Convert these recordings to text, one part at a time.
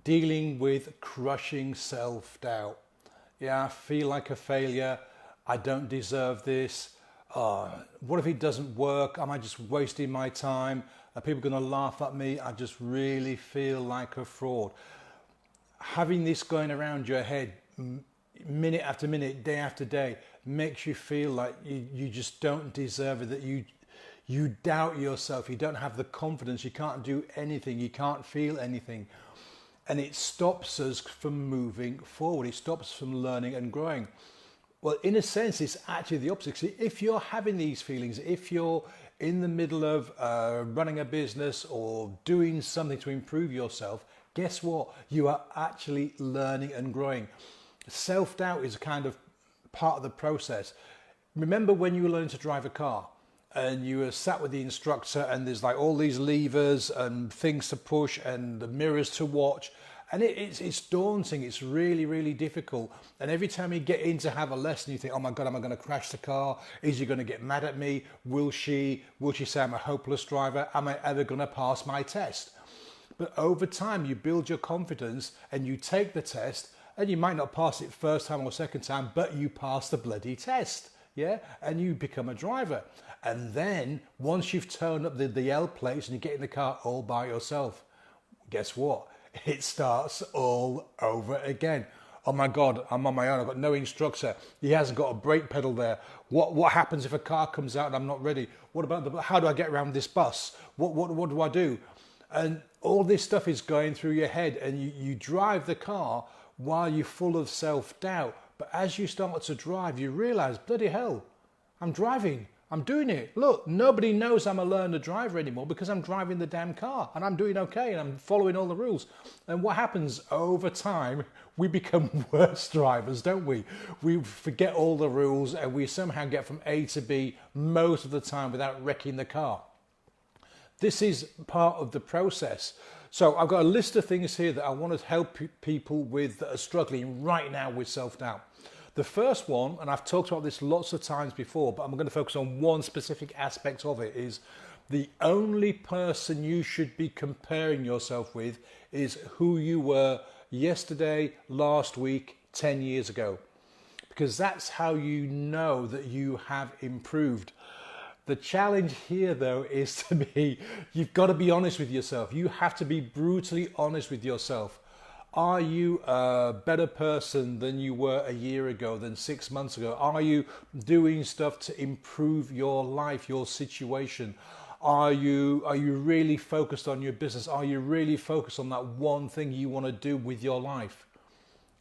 dealing with crushing self-doubt. Yeah, I feel like a failure. I don't deserve this. What if it doesn't work? Am I just wasting my time? Are people going to laugh at me? I just really feel like a fraud. Having this going around your head minute after minute, day after day, makes you feel like you just don't deserve it, that you doubt yourself, you don't have the confidence, you can't do anything, you can't feel anything. And it stops us from moving forward. It stops us from learning and growing. Well, in a sense, it's actually the opposite. See, if you're having these feelings, if you're in the middle of running a business or doing something to improve yourself, guess what? You are actually learning and growing. Self-doubt is kind of part of the process. Remember when you were learning to drive a car and you were sat with the instructor and there's like all these levers and things to push and the mirrors to watch, and it's daunting. It's really, really difficult. And every time you get in to have a lesson, you think, oh my God, am I going to crash the car? Is she going to get mad at me? Will she say I'm a hopeless driver? Am I ever going to pass my test? But over time, you build your confidence and you take the test, and you might not pass it first time or second time, but you pass the bloody test. Yeah, and you become a driver. And then once you've turned up the L plates and you get in the car all by yourself, guess what? It starts all over again. Oh my God, I'm on my own. I've got no instructor. He hasn't got a brake pedal there. What happens if a car comes out and I'm not ready? What about how do I get around this bus? What do I do? And all this stuff is going through your head, and you drive the car while you're full of self-doubt. But as you start to drive, you realize, bloody hell, I'm driving. I'm doing it. Look, nobody knows I'm a learner driver anymore because I'm driving the damn car and I'm doing okay and I'm following all the rules. And what happens over time, we become worse drivers, don't we? We forget all the rules and we somehow get from A to B most of the time without wrecking the car. This is part of the process. So I've got a list of things here that I want to help people with that are struggling right now with self-doubt. The first one, and I've talked about this lots of times before, but I'm going to focus on one specific aspect of it, is the only person you should be comparing yourself with is who you were yesterday, last week, 10 years ago. Because that's how you know that you have improved. The challenge here, though, is to be, you've got to be honest with yourself. You have to be brutally honest with yourself. Are you a better person than you were a year ago, than 6 months ago? Are you doing stuff to improve your life, your situation? Are you really focused on your business? Are you really focused on that one thing you want to do with your life?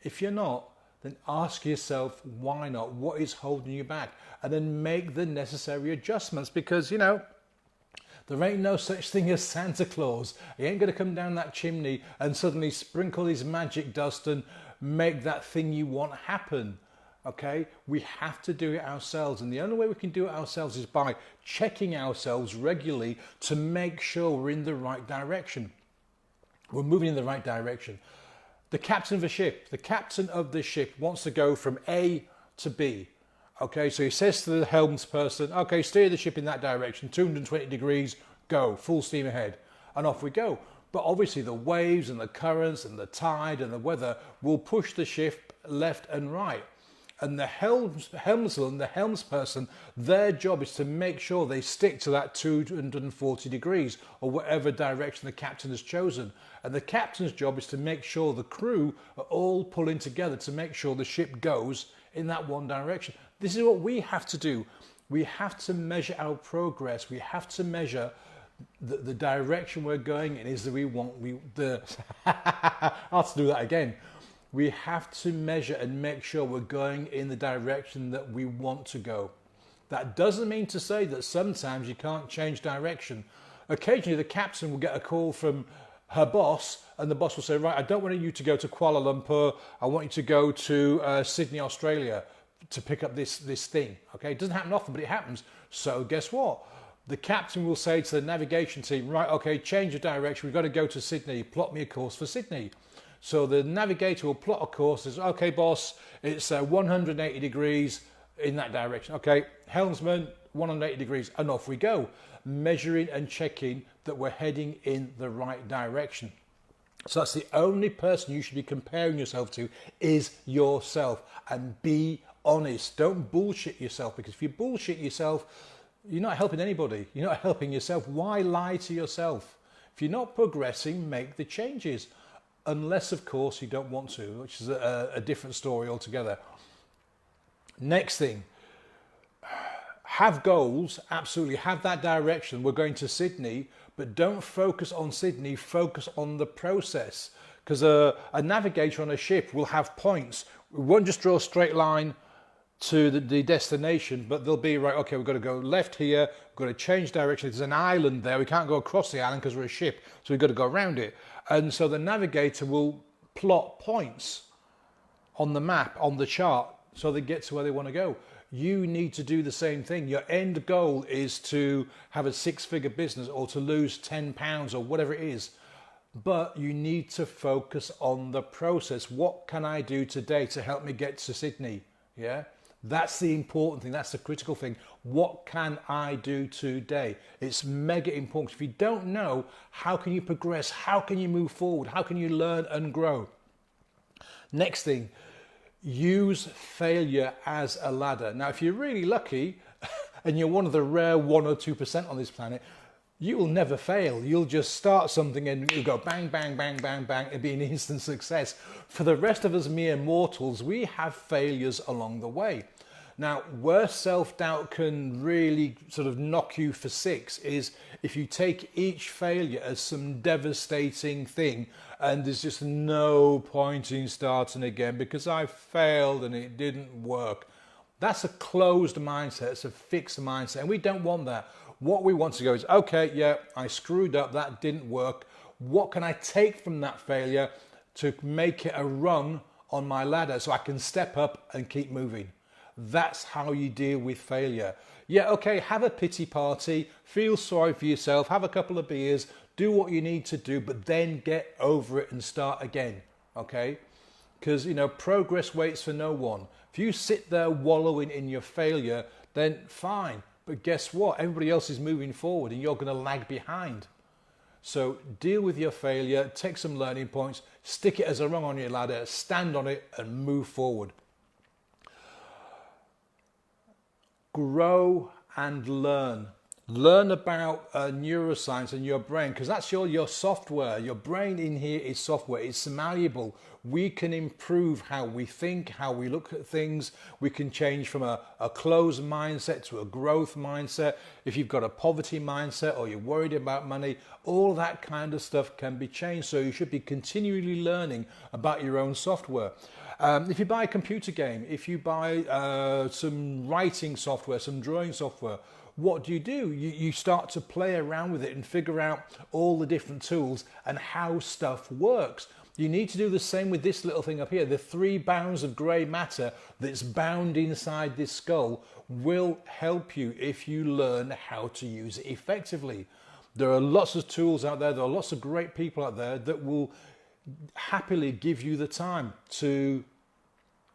If you're not, then ask yourself, why not? What is holding you back? And then make the necessary adjustments, because, you know, there ain't no such thing as Santa Claus. He ain't going to come down that chimney and suddenly sprinkle his magic dust and make that thing you want happen. Okay? We have to do it ourselves. And the only way we can do it ourselves is by checking ourselves regularly to make sure we're in the right direction. We're moving in the right direction. The captain of the ship wants to go from A to B. Okay, so he says to the helmsperson, okay, steer the ship in that direction, 220 degrees, go, full steam ahead. And off we go. But obviously the waves and the currents and the tide and the weather will push the ship left and right. And the helmsman, the helmsperson, their job is to make sure they stick to that 240 degrees or whatever direction the captain has chosen. And the captain's job is to make sure the crew are all pulling together to make sure the ship goes in that one direction. This is what we have to do. We have to measure our progress. We have to measure the direction we're going in. Is that I'll have to do that again. We have to measure and make sure we're going in the direction that we want to go. That doesn't mean to say that sometimes you can't change direction. Occasionally the captain will get a call from her boss and the boss will say, right, I don't want you to go to Kuala Lumpur. I want you to go to Sydney, Australia to pick up this thing. Okay, it doesn't happen often, but it happens. So guess what? The captain will say to the navigation team, right, okay, change of direction. We've got to go to Sydney. Plot me a course for Sydney. So the navigator will plot a course. Says, okay, boss, it's 180 degrees in that direction. Okay, helmsman, 180 degrees, and off we go, measuring and checking that we're heading in the right direction. So that's the only person you should be comparing yourself to is yourself. And be honest. Don't bullshit yourself, because if you bullshit yourself, you're not helping anybody. You're not helping yourself. Why lie to yourself? If you're not progressing, make the changes. Unless, of course, you don't want to, which is a different story altogether. Next thing, have goals, absolutely, have that direction. We're going to Sydney, but don't focus on Sydney, focus on the process. Because a navigator on a ship will have points. We won't just draw a straight line to the destination, but they'll be, right, okay, we've got to go left here, we've got to change direction. There's an island there, we can't go across the island because we're a ship, so we've got to go around it. And so the navigator will plot points on the map, on the chart, so they get to where they want to go. You need to do the same thing. Your end goal is to have a 6-figure business or to lose 10 pounds or whatever it is. But you need to focus on the process. What can I do today to help me get to Sydney? Yeah, that's the important thing. That's the critical thing. What can I do today? It's mega important. If you don't know, how can you progress? How can you move forward? How can you learn and grow? Next thing, use failure as a ladder. Now, if you're really lucky and you're one of the rare 1 or 2% on this planet, you will never fail. You'll just start something and you'll go bang, bang, bang, bang, bang. It'll be an instant success. For the rest of us mere mortals, we have failures along the way. Now, where self-doubt can really sort of knock you for 6 is if you take each failure as some devastating thing and there's just no point in starting again because I failed and it didn't work. That's a closed mindset. It's a fixed mindset, and we don't want that. What we want to go is, okay, yeah, I screwed up, that didn't work. What can I take from that failure to make it a rung on my ladder so I can step up and keep moving? That's how you deal with failure. Yeah, okay, have a pity party, feel sorry for yourself, have a couple of beers, do what you need to do, but then get over it and start again, okay? Because, you know, progress waits for no one. If you sit there wallowing in your failure, then fine. But guess what? Everybody else is moving forward and you're going to lag behind. So deal with your failure, take some learning points, stick it as a rung on your ladder, stand on it and move forward. Grow and learn. Learn about neuroscience and your brain, because that's your software. Your brain in here is software. It's malleable. We can improve how we think, how we look at things. We can change from a closed mindset to a growth mindset. If you've got a poverty mindset or you're worried about money, all that kind of stuff can be changed. So you should be continually learning about your own software. If you buy a computer game, if you buy some writing software, some drawing software, what do? You start to play around with it and figure out all the different tools and how stuff works. You need to do the same with this little thing up here. The 3 bounds of grey matter that's bound inside this skull will help you if you learn how to use it effectively. There are lots of tools out there. There are lots of great people out there that will happily give you the time to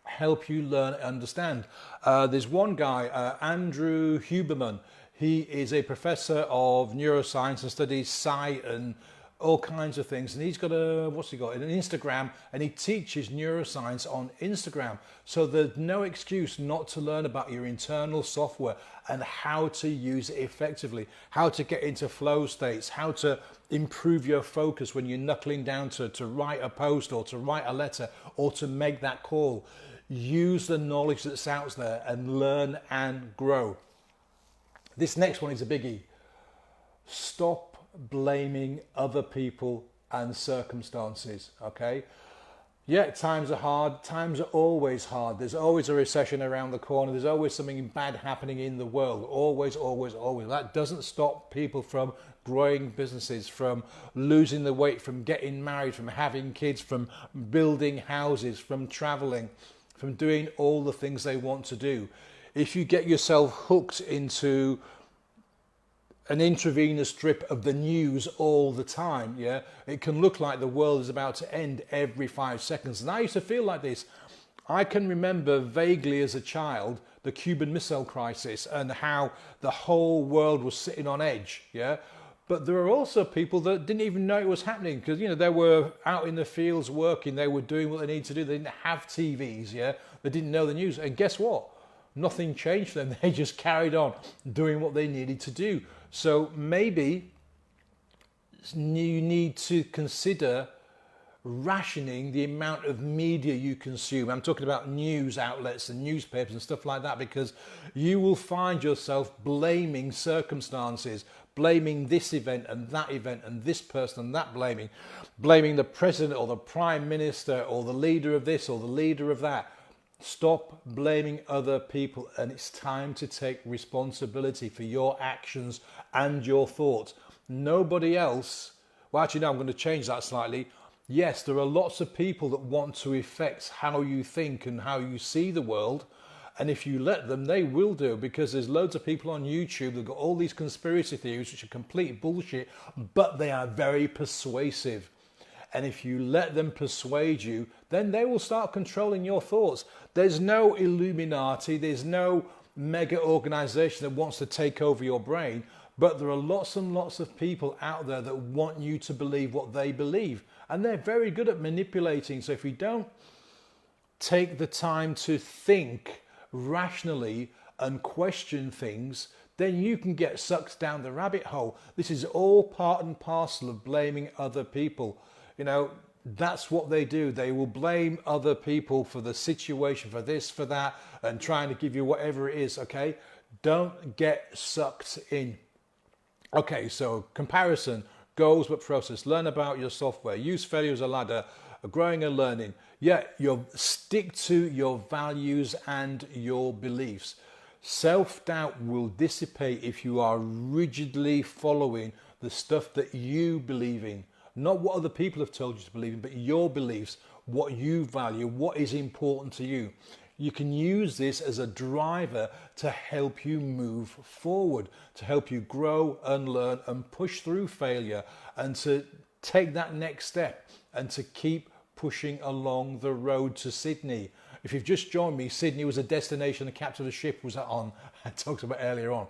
help you learn and understand. There's one guy, Andrew Huberman. He is a professor of neuroscience and studies sight and all kinds of things. And he's got an Instagram, and he teaches neuroscience on Instagram. So there's no excuse not to learn about your internal software and how to use it effectively, how to get into flow states, how to improve your focus when you're knuckling down to write a post or to write a letter or to make that call. Use the knowledge that's out there and learn and grow. This next one is a biggie. Stop blaming other people and circumstances, okay? Yeah, times are hard. Times are always hard. There's always a recession around the corner. There's always something bad happening in the world. Always, always, always. That doesn't stop people from growing businesses, from losing the weight, from getting married, from having kids, from building houses, from traveling, from doing all the things they want to do. If you get yourself hooked into an intravenous drip of the news all the time, yeah, it can look like the world is about to end every 5 seconds. And I used to feel like this. I can remember vaguely as a child the Cuban Missile Crisis and how the whole world was sitting on edge, yeah. But there are also people that didn't even know it was happening because, they were out in the fields working, they were doing what they needed to do. They didn't have TVs, yeah? They didn't know the news. And guess what? Nothing changed for them. They just carried on doing what they needed to do. So maybe you need to consider rationing the amount of media you consume. I'm talking about news outlets and newspapers and stuff like that, because you will find yourself blaming circumstances, blaming this event and this person and that, blaming the president or the prime minister or the leader of this or the leader of that. Stop blaming other people, and it's time to take responsibility for your actions and your thoughts. Nobody else. Well, actually, no, I'm going to change that slightly. Yes, there are lots of people that want to affect how you think and how you see the world. And if you let them, they will do, because there's loads of people on YouTube that got all these conspiracy theories, which are complete bullshit, but they are very persuasive. And if you let them persuade you, then they will start controlling your thoughts. There's no Illuminati, there's no mega organization that wants to take over your brain, but there are lots and lots of people out there that want you to believe what they believe. And they're very good at manipulating. So if you don't take the time to think rationally and question things, then you can get sucked down the rabbit hole. This is all part and parcel of blaming other people. That's what they do. They will blame other people for the situation, for this, for that, and trying to give you whatever it is, okay? Don't get sucked in. Okay, so comparison, goals but process. Learn about your software. Use failure as a ladder, growing and learning. Yeah, stick to your values and your beliefs. Self-doubt will dissipate if you are rigidly following the stuff that you believe in. Not what other people have told you to believe in, but your beliefs, what you value, what is important to you. You can use this as a driver to help you move forward, to help you grow and learn and push through failure, and to take that next step and to keep pushing along the road to Sydney. If you've just joined me, Sydney was a destination the captain of the ship was on. I talked about earlier on.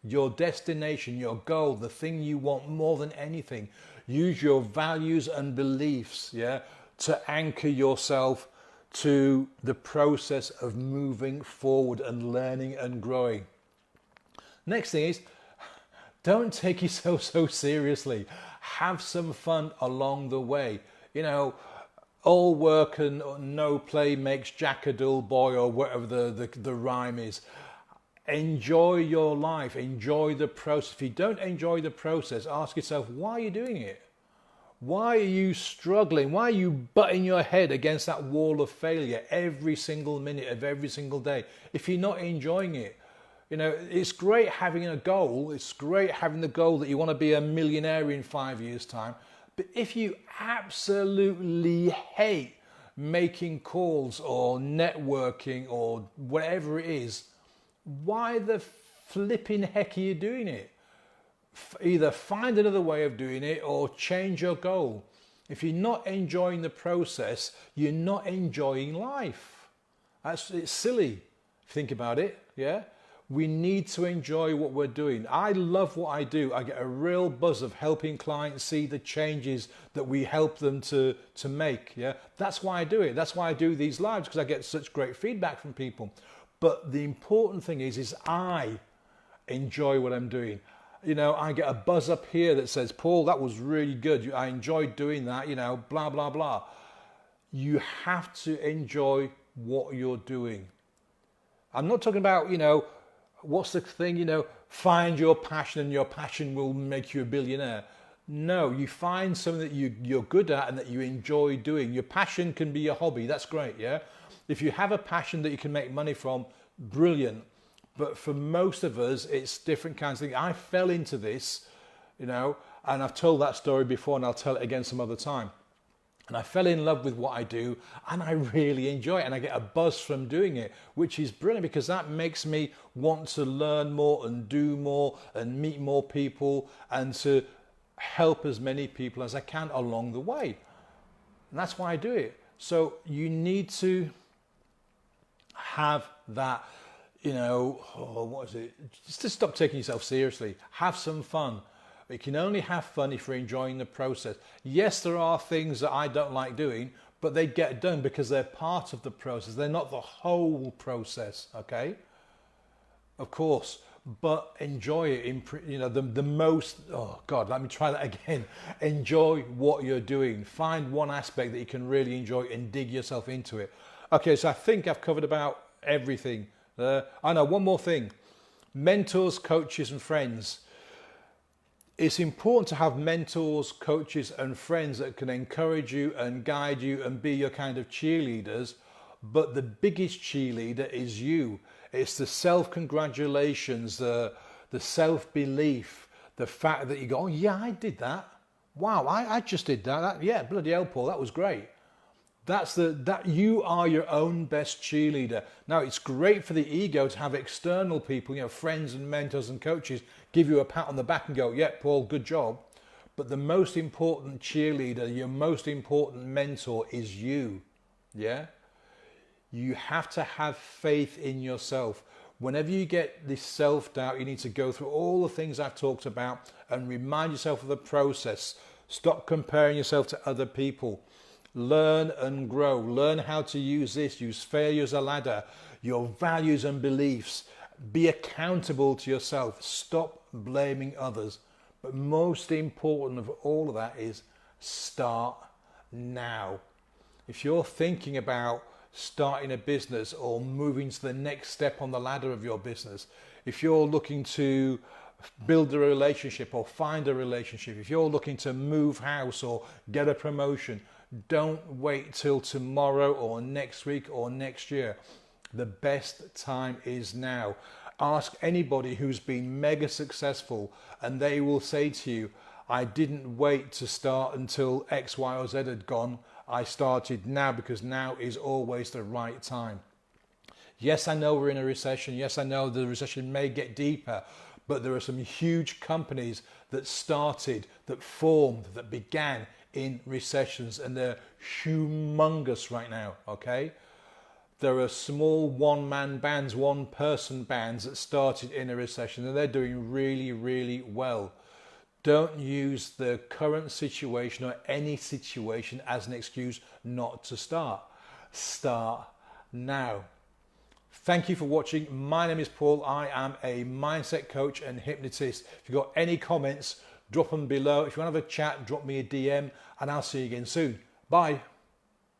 Your destination, your goal, the thing you want more than anything. Use your values and beliefs, to anchor yourself to the process of moving forward and learning and growing. Next thing is, don't take yourself so seriously. Have some fun along the way. All work and no play makes Jack a dull boy, or whatever the rhyme is. Enjoy your life, enjoy the process. If you don't enjoy the process, ask yourself, why are you doing it? Why are you struggling? Why are you butting your head against that wall of failure every single minute of every single day if you're not enjoying it? It's great having a goal. It's great having the goal that you want to be a millionaire in 5 years' time. But if you absolutely hate making calls or networking or whatever it is, why the flipping heck are you doing it? Either find another way of doing it or change your goal. If you're not enjoying the process, you're not enjoying life. It's silly. Think about it, yeah? We need to enjoy what we're doing. I love what I do. I get a real buzz of helping clients see the changes that we help them to make, yeah? That's why I do it. That's why I do these lives, because I get such great feedback from people. But the important thing is I enjoy what I'm doing. I get a buzz up here that says, Paul, that was really good. I enjoyed doing that, blah, blah, blah. You have to enjoy what you're doing. I'm not talking about, what's the thing, find your passion and your passion will make you a billionaire. No, you find something that you're good at and that you enjoy doing. Your passion can be your hobby. That's great, yeah? If you have a passion that you can make money from, brilliant. But for most of us, it's different kinds of things. I fell into this, and I've told that story before and I'll tell it again some other time. And I fell in love with what I do and I really enjoy it. And I get a buzz from doing it, which is brilliant because that makes me want to learn more and do more and meet more people and to help as many people as I can along the way. And that's why I do it. So you need to have that, just to stop taking yourself seriously. Have some fun. You can only have fun if you're enjoying the process. Yes, there are things that I don't like doing, but they get done because they're part of the process. They're not the whole process, okay? Of course, but enjoy it. The most, oh God, let me try that again. Enjoy what you're doing. Find one aspect that you can really enjoy and dig yourself into it. Okay, so I think I've covered about everything. I know, one more thing. Mentors, coaches and friends. It's important to have mentors, coaches and friends that can encourage you and guide you and be your kind of cheerleaders. But the biggest cheerleader is you. It's the self-congratulations, the self-belief, the fact that you go, oh yeah, I did that. Wow, I just did that. Yeah, bloody hell, Paul, that was great. That you are your own best cheerleader. Now, it's great for the ego to have external people, friends and mentors and coaches, give you a pat on the back and go, yeah, Paul, good job. But the most important cheerleader, your most important mentor is you. Yeah? You have to have faith in yourself. Whenever you get this self-doubt, you need to go through all the things I've talked about and remind yourself of the process. Stop comparing yourself to other people. Learn and grow. Learn how to use this. Use failure as a ladder. Your values and beliefs. Be accountable to yourself. Stop blaming others. But most important of all of that is start now. If you're thinking about starting a business or moving to the next step on the ladder of your business, if you're looking to build a relationship or find a relationship, if you're looking to move house or get a promotion, don't wait till tomorrow or next week or next year. The best time is now. Ask anybody who's been mega successful and they will say to you, I didn't wait to start until X, Y or Z had gone. I started now because now is always the right time. Yes, I know we're in a recession. Yes, I know the recession may get deeper, but there are some huge companies that started, that formed, that began in recessions, and they're humongous right now, okay? There are small one-man bands, one-person bands that started in a recession, and they're doing really, really well. Don't use the current situation or any situation as an excuse not to start. Start now. Thank you for watching. My name is Paul. I am a mindset coach and hypnotist. If you've got any comments, drop them below. If you want to have a chat, drop me a DM and I'll see you again soon. Bye.